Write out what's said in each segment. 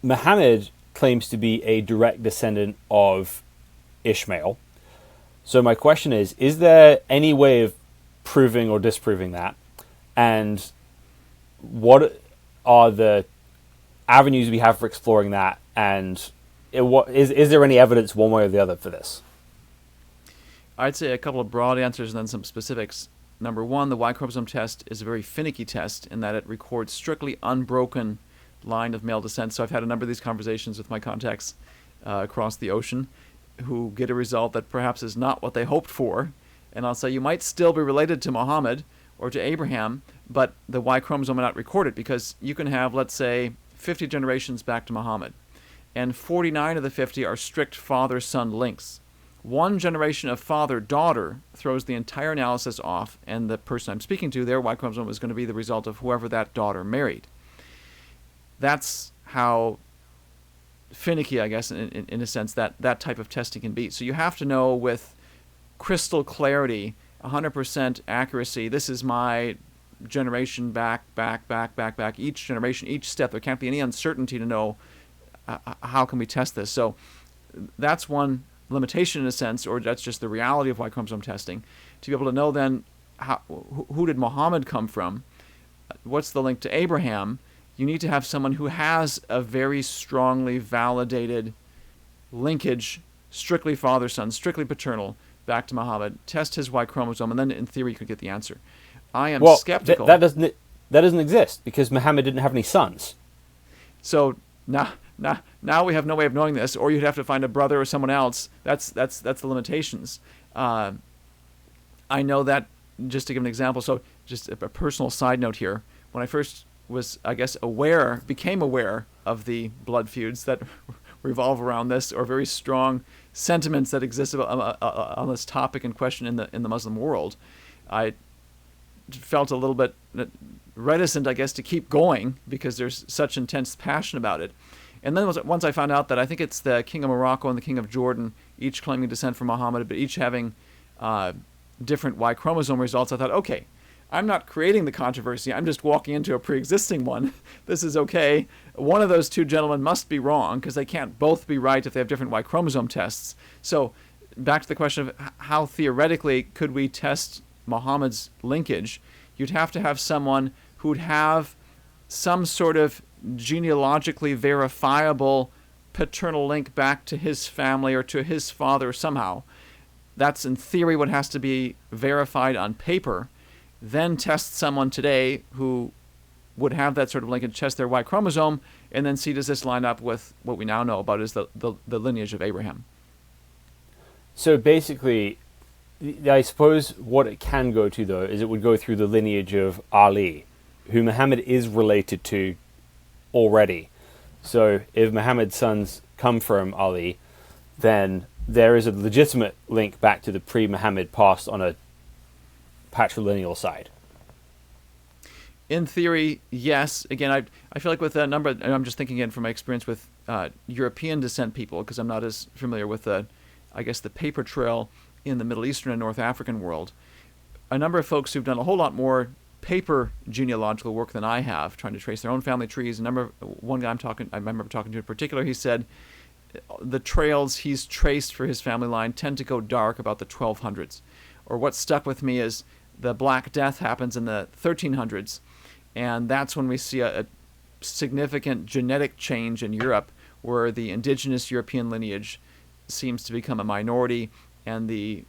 Muhammad claims to be a direct descendant of Ishmael. So my question is there any way of proving or disproving that? And what are the avenues we have for exploring that? And is there any evidence one way or the other for this? I'd say a couple of broad answers and then some specifics. Number one, the Y chromosome test is a very finicky test in that it records strictly unbroken line of male descent. So I've had a number of these conversations with my contacts across the ocean who get a result that perhaps is not what they hoped for. And I'll say you might still be related to Muhammad or to Abraham, but the Y chromosome may not record it because you can have, let's say, 50 generations back to Muhammad. And 49 of the 50 are strict father-son links. One generation of father-daughter throws the entire analysis off, and the person I'm speaking to, their Y chromosome is going to be the result of whoever that daughter married. That's how finicky, I guess, in a sense, that type of testing can be. So you have to know with crystal clarity, 100% accuracy, this is my generation back, each generation, each step. There can't be any uncertainty to know how can we test this. So that's one limitation in a sense, or that's just the reality of Y chromosome testing. To be able to know then who did Muhammad come from, what's the link to Abraham, you need to have someone who has a very strongly validated linkage, strictly father-son, strictly paternal, back to Muhammad, test his Y chromosome, and then in theory you could get the answer. I am skeptical. That doesn't exist because Muhammad didn't have any sons. So now we have no way of knowing this, or you'd have to find a brother or someone else. That's the limitations. I know that, just to give an example, so just a personal side note here, when I first was, I guess, became aware of the blood feuds that revolve around this, or very strong sentiments that exist on this topic in question in the Muslim world, I felt a little bit reticent, I guess, to keep going because there's such intense passion about it. And then once I found out that I think it's the King of Morocco and the King of Jordan, each claiming descent from Muhammad, but each having different Y chromosome results, I thought, okay, I'm not creating the controversy. I'm just walking into a pre-existing one. This is okay. One of those two gentlemen must be wrong because they can't both be right if they have different Y chromosome tests. So back to the question of how theoretically could we test Muhammad's linkage, you'd have to have someone who'd have some sort of genealogically verifiable paternal link back to his family or to his father somehow. That's in theory what has to be verified on paper. Then test someone today who would have that sort of linkage, test their Y chromosome, and then see does this line up with what we now know about is the lineage of Abraham. So basically, I suppose what it can go to, though, is it would go through the lineage of Ali, who Muhammad is related to already. So if Muhammad's sons come from Ali, then there is a legitimate link back to the pre-Muhammad past on a patrilineal side. In theory, yes. Again, I feel like with a number, and I'm just thinking again from my experience with European descent people, because I'm not as familiar with the paper trail in the Middle Eastern and North African world. A number of folks who've done a whole lot more paper genealogical work than I have, trying to trace their own family trees. One guy I remember talking to in particular, he said the trails he's traced for his family line tend to go dark about the 1200s. Or what stuck with me is the Black Death happens in the 1300s, and that's when we see a significant genetic change in Europe where the indigenous European lineage seems to become a minority and the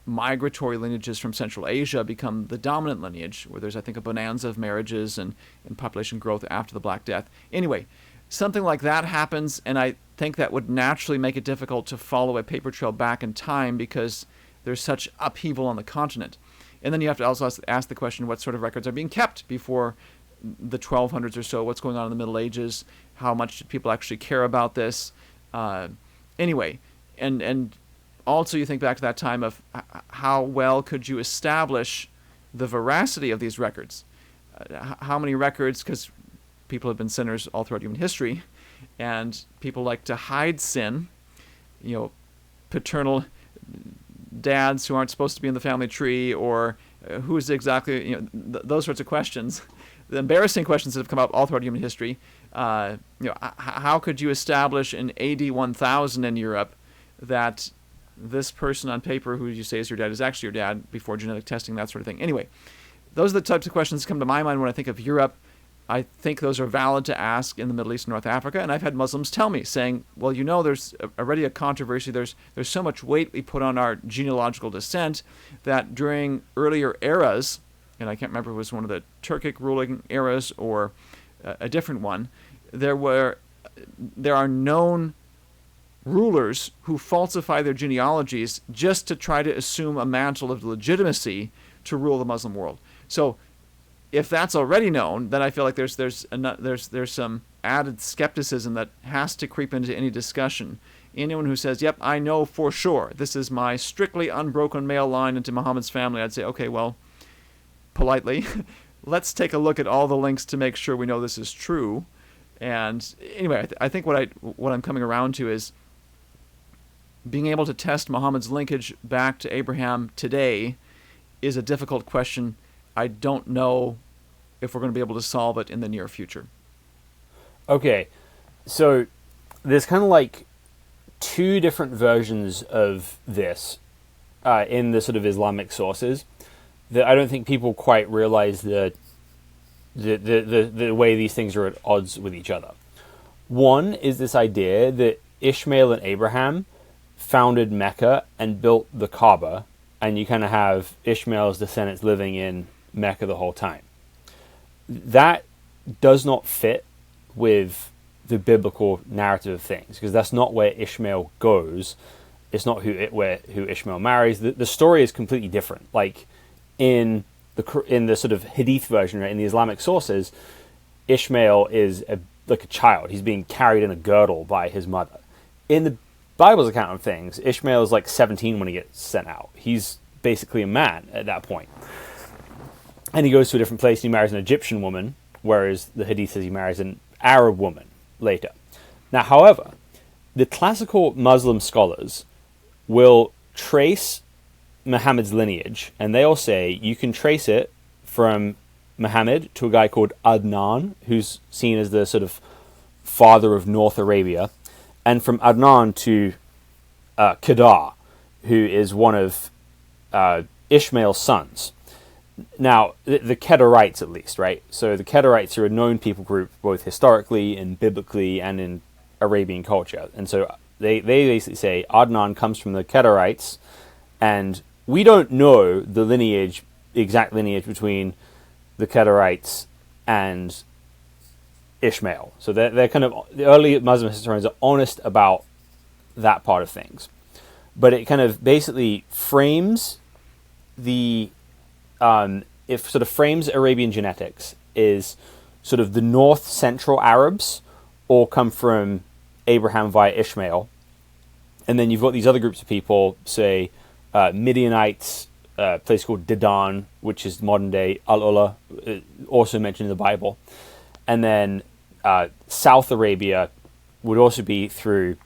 migratory lineages from Central Asia become the dominant lineage, where there's, I think, a bonanza of marriages and population growth after the Black Death. Anyway, something like that happens, and I think that would naturally make it difficult to follow a paper trail back in time because there's such upheaval on the continent. And then you have to also ask the question, what sort of records are being kept before the 1200s or so? What's going on in the Middle Ages? How much did people actually care about this? Anyway, and also you think back to that time of how well could you establish the veracity of these records? How many records, because people have been sinners all throughout human history, and people like to hide sin, paternal dads who aren't supposed to be in the family tree, or who's exactly, those sorts of questions, the embarrassing questions that have come up all throughout human history. How could you establish in AD 1000 in Europe that this person on paper who you say is your dad is actually your dad before genetic testing, that sort of thing? Anyway, those are the types of questions that come to my mind when I think of Europe. I think those are valid to ask in the Middle East and North Africa, and I've had Muslims tell me, saying, well, there's already a controversy, there's so much weight we put on our genealogical descent that during earlier eras, and I can't remember if it was one of the Turkic ruling eras or a different one, there are known rulers who falsify their genealogies just to try to assume a mantle of legitimacy to rule the Muslim world. So if that's already known, then I feel like there's some added skepticism that has to creep into any discussion. Anyone who says, yep, I know for sure, this is my strictly unbroken male line into Muhammad's family, I'd say, okay, well, politely, let's take a look at all the links to make sure we know this is true. And anyway, I think what I'm coming around to is being able to test Muhammad's linkage back to Abraham today is a difficult question. I don't know if we're going to be able to solve it in the near future. Okay, so there's kind of like two different versions of this in the sort of Islamic sources that I don't think people quite realize the way these things are at odds with each other. One is this idea that Ishmael and Abraham founded Mecca and built the Kaaba, and you kind of have Ishmael's descendants living in Mecca the whole time. That does not fit with the biblical narrative of things, because that's not where Ishmael goes. It's not who Ishmael marries. The story is completely different. Like in the sort of Hadith version, right, in the Islamic sources, Ishmael is like a child. He's being carried in a girdle by his mother. In the Bible's account of things, Ishmael is like 17 when he gets sent out. He's basically a man at that point. And he goes to a different place and he marries an Egyptian woman, whereas the Hadith says he marries an Arab woman later. Now, however, the classical Muslim scholars will trace Muhammad's lineage, and they all say you can trace it from Muhammad to a guy called Adnan, who's seen as the sort of father of North Arabia, and from Adnan to Kedar, who is one of Ishmael's sons. Now, the Kedarites, at least, right? So the Kedarites are a known people group, both historically and biblically and in Arabian culture. And so they basically say Adnan comes from the Kedarites, and we don't know the exact lineage between the Kedarites and Ishmael. So they're kind of, the early Muslim historians are honest about that part of things. But it kind of basically frames frames Arabian genetics is sort of the north central Arabs all come from Abraham via Ishmael. And then you've got these other groups of people, say Midianites, a place called Dedan, which is modern day Al-Ula, also mentioned in the Bible. And then South Arabia would also be through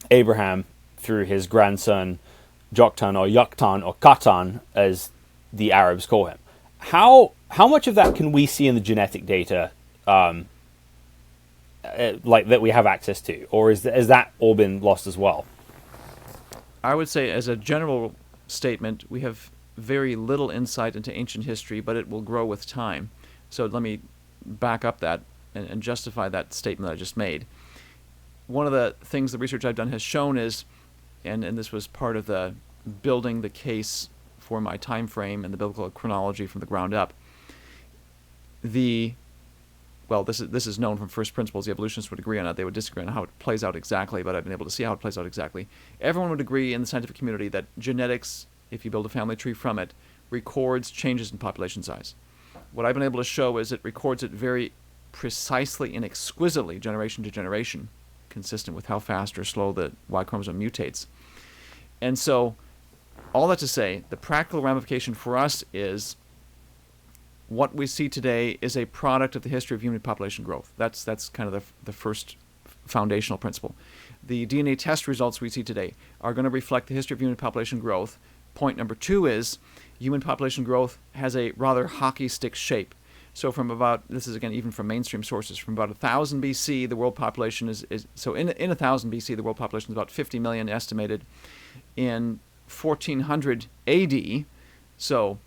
Abraham, through his grandson Joktan or Yaktan or Katan, as the Arabs call him. How much of that can we see in the genetic data, like that we have access to, or has that all been lost as well? I would say, as a general statement, we have very little insight into ancient history, but it will grow with time. So let me back up that and justify that statement that I just made. One of the things the research I've done has shown is, and this was part of the building the case for my time frame and the biblical chronology from the ground up. This is known from first principles. The evolutionists would agree on it. They would disagree on how it plays out exactly, but I've been able to see how it plays out exactly. Everyone would agree in the scientific community that genetics, if you build a family tree from it, records changes in population size. What I've been able to show is it records it very precisely and exquisitely, generation to generation, consistent with how fast or slow the Y chromosome mutates. And so, all that to say, the practical ramification for us is what we see today is a product of the history of human population growth. That's kind of the first foundational principle. The DNA test results we see today are going to reflect the history of human population growth. Point number two is human population growth has a rather hockey stick shape. So from about, this is again even from mainstream sources, from about 1000 BC, the world population is so in 1000 BC, the world population is about 50 million estimated. In 1400 AD, so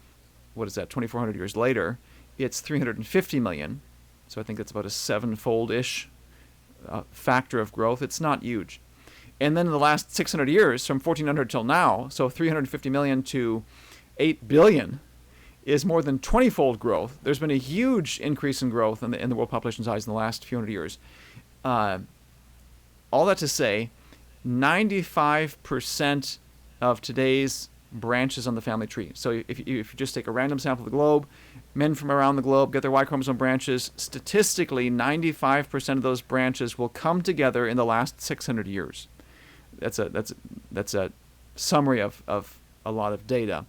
what is that, 2400 years later, it's 350 million. So I think that's about a sevenfold-ish factor of growth. It's not huge. And then in the last 600 years, from 1400 till now, so 350 million to 8 billion, is more than 20-fold growth. There's been a huge increase in growth in the world population size in the last few hundred years. All that to say, 95% of today's branches on the family tree. So if you just take a random sample of the globe, men from around the globe get their Y chromosome branches, statistically 95% of those branches will come together in the last 600 years. That's a summary of a lot of data.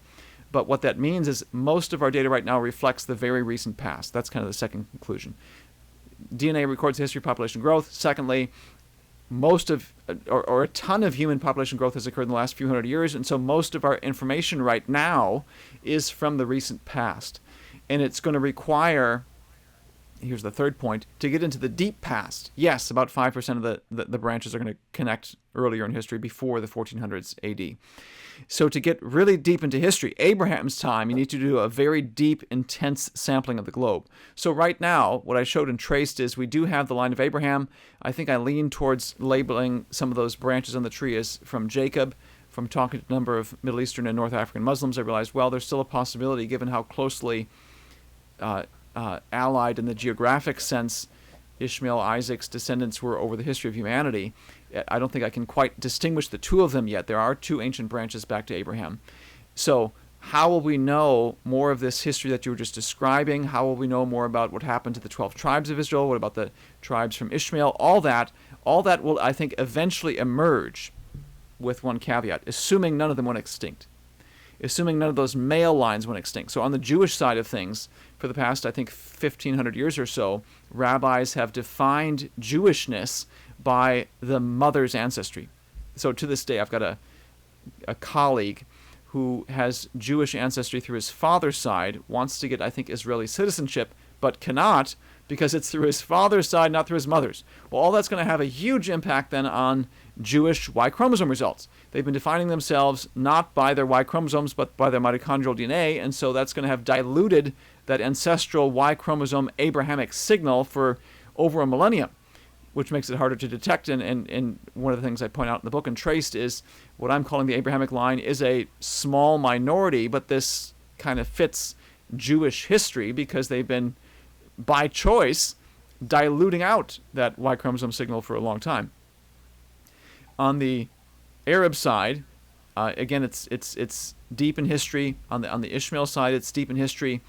But what that means is most of our data right now reflects the very recent past. That's kind of the second conclusion. DNA records the history of population growth. Secondly, most of, or a ton of human population growth has occurred in the last few hundred years, and so most of our information right now is from the recent past. And it's going to require, here's the third point, to get into the deep past. Yes, about 5% of the branches are going to connect earlier in history, before the 1400s AD. So to get really deep into history, Abraham's time, you need to do a very deep, intense sampling of the globe. So right now, what I showed and traced is we do have the line of Abraham. I think I lean towards labeling some of those branches on the tree as from Jacob. From talking to a number of Middle Eastern and North African Muslims, I realized, well, there's still a possibility, given how closely allied in the geographic sense Ishmael, Isaac's descendants were over the history of humanity. I don't think I can quite distinguish the two of them yet. There are two ancient branches back to Abraham. So how will we know more of this history that you were just describing? How will we know more about what happened to the 12 tribes of Israel? What about the tribes from Ishmael? All that will, I think, eventually emerge, with one caveat, assuming none of them went extinct. Assuming none of those male lines went extinct. So on the Jewish side of things, for the past, I think, 1,500 years or so, rabbis have defined Jewishness by the mother's ancestry. So to this day, I've got a colleague who has Jewish ancestry through his father's side, wants to get, I think, Israeli citizenship, but cannot because it's through his father's side, not through his mother's. Well, all that's going to have a huge impact then on Jewish Y chromosome results. They've been defining themselves not by their Y chromosomes, but by their mitochondrial DNA, and so that's going to have diluted that ancestral Y chromosome Abrahamic signal for over a millennium, which makes it harder to detect. And one of the things I point out in the book and traced is what I'm calling the Abrahamic line is a small minority, but this kind of fits Jewish history because they've been, by choice, diluting out that Y chromosome signal for a long time. On the Arab side, again, it's deep in history. On the Ishmael side, it's deep in history.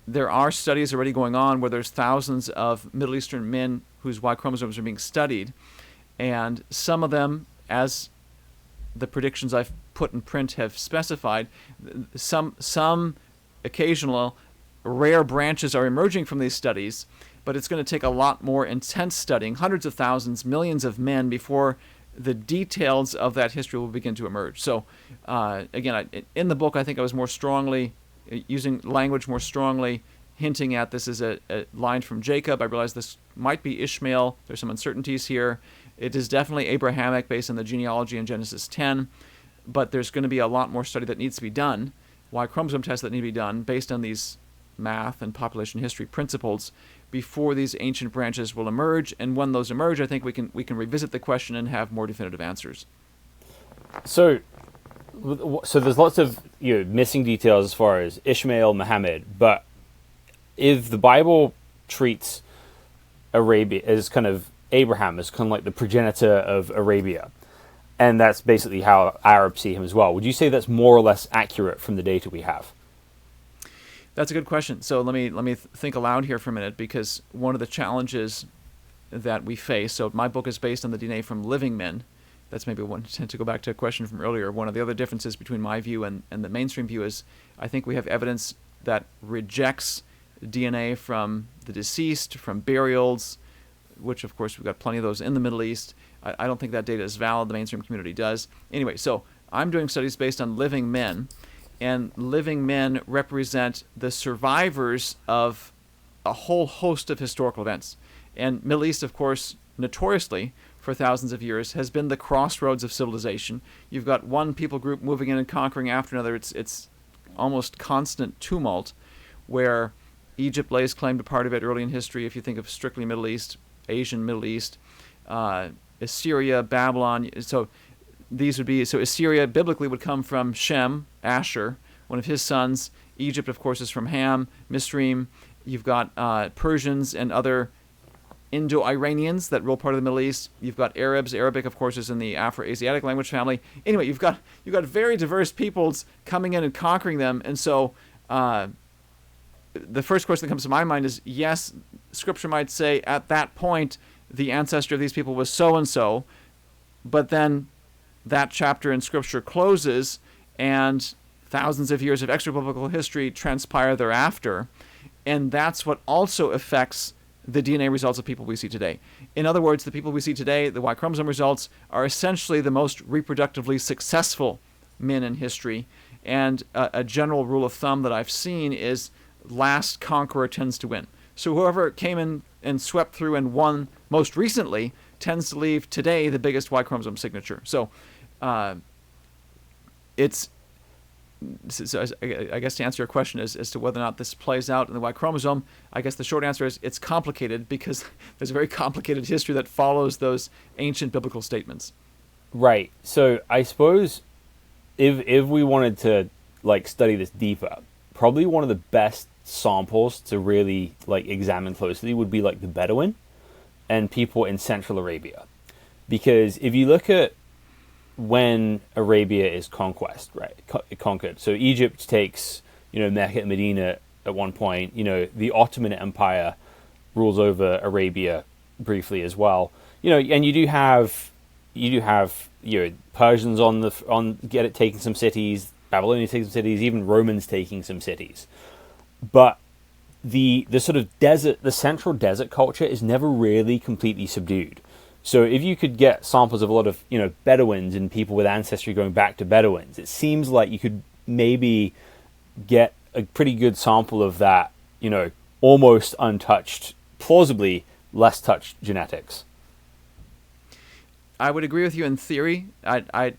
There are studies already going on where there's thousands of Middle Eastern men whose Y chromosomes are being studied, and some of them, as the predictions I've put in print have specified, some occasional rare branches are emerging from these studies, but it's going to take a lot more intense studying, hundreds of thousands, millions of men, before the details of that history will begin to emerge. So, again, in the book, I think I was more strongly using language more strongly, hinting at this is a line from Jacob. I realized this might be Ishmael. There's some uncertainties here. It is definitely Abrahamic based on the genealogy in Genesis 10, but there's going to be a lot more study that needs to be done, Y chromosome tests that need to be done based on these math and population history principles before these ancient branches will emerge. And when those emerge, I think we can revisit the question and have more definitive answers. So there's lots of missing details as far as Ishmael, Muhammad, but if the Bible treats Arabia as kind of Abraham as kind of like the progenitor of Arabia, and that's basically how Arabs see him as well, would you say that's more or less accurate from the data we have? That's a good question. So let me think aloud here for a minute, because one of the challenges that we face, so my book is based on the DNA from living men. That's maybe one to go back to a question from earlier. One of the other differences between my view and the mainstream view is I think we have evidence that rejects DNA from the deceased, from burials, which of course we've got plenty of those in the Middle East. I don't think that data is valid. The mainstream community does. Anyway, so I'm doing studies based on living men, and living men represent the survivors of a whole host of historical events. And Middle East, of course, notoriously for thousands of years has been the crossroads of civilization. You've got one people group moving in and conquering after another. It's almost constant tumult, where Egypt lays claim to part of it early in history. If you think of strictly Middle East, Asian Middle East, Assyria, Babylon. So these would be, so Assyria biblically would come from Shem, Asher, one of his sons. Egypt, of course, is from Ham, Misraim. You've got Persians and other Indo-Iranians that rule part of the Middle East. You've got Arabs. Arabic, of course, is in the Afro-Asiatic language family. Anyway, you've got very diverse peoples coming in and conquering them. And so the first question that comes to my mind is, yes, Scripture might say at that point the ancestor of these people was so-and-so, but then that chapter in Scripture closes and thousands of years of extra-biblical history transpire thereafter. And that's what also affects the DNA results of people we see today. In other words, the people we see today, the Y chromosome results, are essentially the most reproductively successful men in history. And a general rule of thumb that I've seen is last conqueror tends to win. So whoever came in and swept through and won most recently tends to leave today the biggest Y chromosome signature. So so I guess to answer your question as to whether or not this plays out in the Y chromosome, I guess the short answer is it's complicated, because there's a very complicated history that follows those ancient biblical statements. Right. So I suppose if we wanted to study this deeper, probably one of the best samples to really examine closely would be the Bedouin and people in Central Arabia, because if you look at when Arabia is conquered. So Egypt takes, Mecca and Medina at one point. The Ottoman Empire rules over Arabia briefly as well. And you do have Persians taking some cities, Babylonians taking some cities, even Romans taking some cities. But the sort of desert, the central desert culture is never really completely subdued. So if you could get samples of a lot of, Bedouins and people with ancestry going back to Bedouins, it seems like you could maybe get a pretty good sample of that, almost untouched, plausibly less touched genetics. I would agree with you in theory. I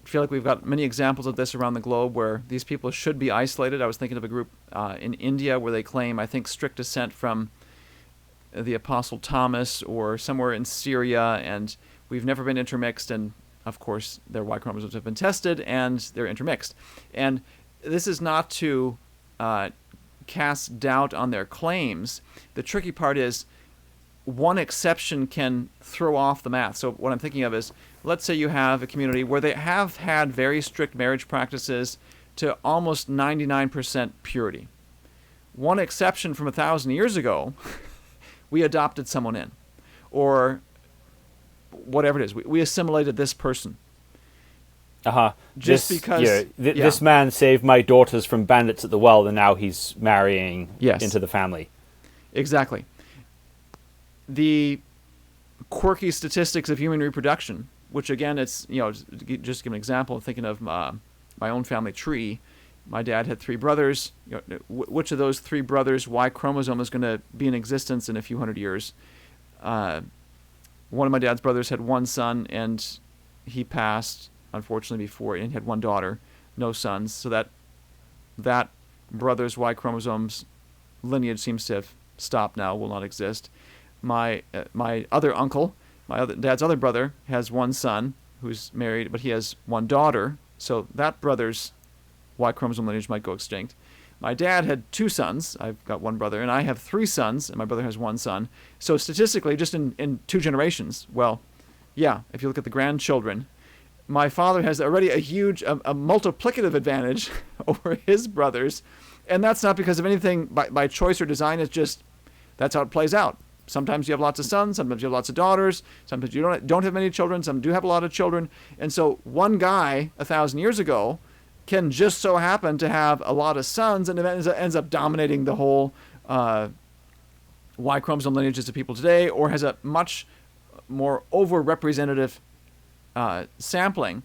feel like we've got many examples of this around the globe where these people should be isolated. I was thinking of a group in India where they claim, I think, strict descent from the Apostle Thomas, or somewhere in Syria, and we've never been intermixed, and of course their Y chromosomes have been tested and they're intermixed. And this is not to cast doubt on their claims. The tricky part is one exception can throw off the math. So what I'm thinking of is, let's say you have a community where they have had very strict marriage practices to almost 99% purity. One exception from 1,000 years ago, we adopted someone in, or whatever it is. We assimilated this person. Just because this man saved my daughters from bandits at the well, and now he's marrying into the family. Exactly. The quirky statistics of human reproduction, which again, it's, just to give an example, I'm thinking of my own family tree. My dad had 3 brothers. Which of those 3 brothers' Y chromosome is going to be in existence in a few hundred years? One of my dad's brothers had 1 son, and he passed, unfortunately, before, and he had 1 daughter, no sons. So that brother's Y chromosomes lineage seems to have stopped now, will not exist. My other uncle, dad's other brother, has 1 son who's married, but he has 1 daughter. So that brother's Y chromosome lineage might go extinct. My dad had 2 sons. I've got 1 brother, and I have 3 sons, and my brother has 1 son. So statistically, just in 2 generations, if you look at the grandchildren, my father has already a huge, a multiplicative advantage over his brothers, and that's not because of anything by choice or design. It's just, that's how it plays out. Sometimes you have lots of sons, sometimes you have lots of daughters, sometimes you don't have many children, some do have a lot of children. And so one guy 1,000 years ago can just so happen to have a lot of sons, and it ends up dominating the whole Y chromosome lineages of people today, or has a much more over-representative sampling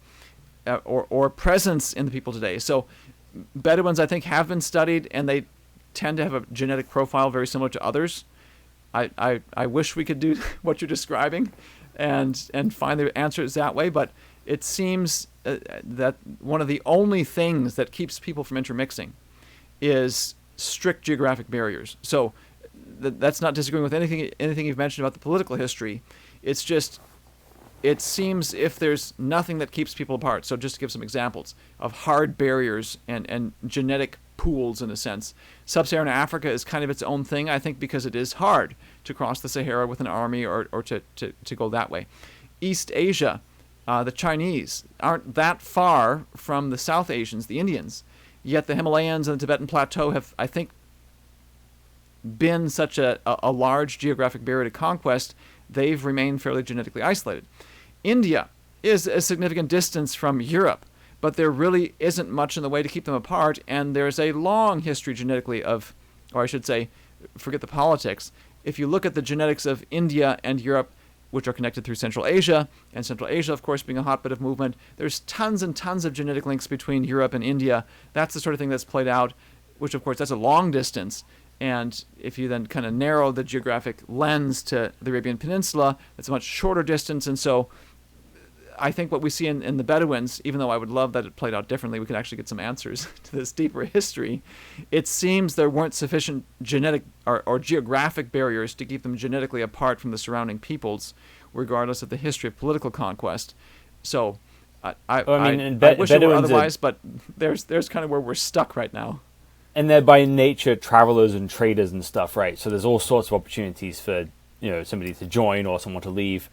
or presence in the people today. So Bedouins, I think, have been studied, and they tend to have a genetic profile very similar to others. I wish we could do what you're describing and find the answers that way, but it seems that one of the only things that keeps people from intermixing is strict geographic barriers. So that's not disagreeing with anything you've mentioned about the political history. It's just, it seems if there's nothing that keeps people apart. So just to give some examples of hard barriers and genetic pools in a sense. Sub-Saharan Africa is kind of its own thing, I think, because it is hard to cross the Sahara with an army or to go that way. East Asia, the Chinese aren't that far from the South Asians, the Indians, yet the Himalayas and the Tibetan Plateau have, I think, been such a large geographic barrier to conquest, they've remained fairly genetically isolated. India is a significant distance from Europe, but there really isn't much in the way to keep them apart, and there's a long history genetically of, or I should say, forget the politics. If you look at the genetics of India and Europe, which are connected through Central Asia, and Central Asia, of course, being a hotbed of movement, there's tons and tons of genetic links between Europe and India. That's the sort of thing that's played out, which, of course, that's a long distance. And if you then kind of narrow the geographic lens to the Arabian Peninsula, it's a much shorter distance. And so I think what we see in the Bedouins, even though I would love that it played out differently, we could actually get some answers to this deeper history. It seems there weren't sufficient genetic or geographic barriers to keep them genetically apart from the surrounding peoples, regardless of the history of political conquest. So I wish it were otherwise, but there's kind of where we're stuck right now. And they're by nature travelers and traders and stuff, right? So there's all sorts of opportunities for, somebody to join or someone to leave.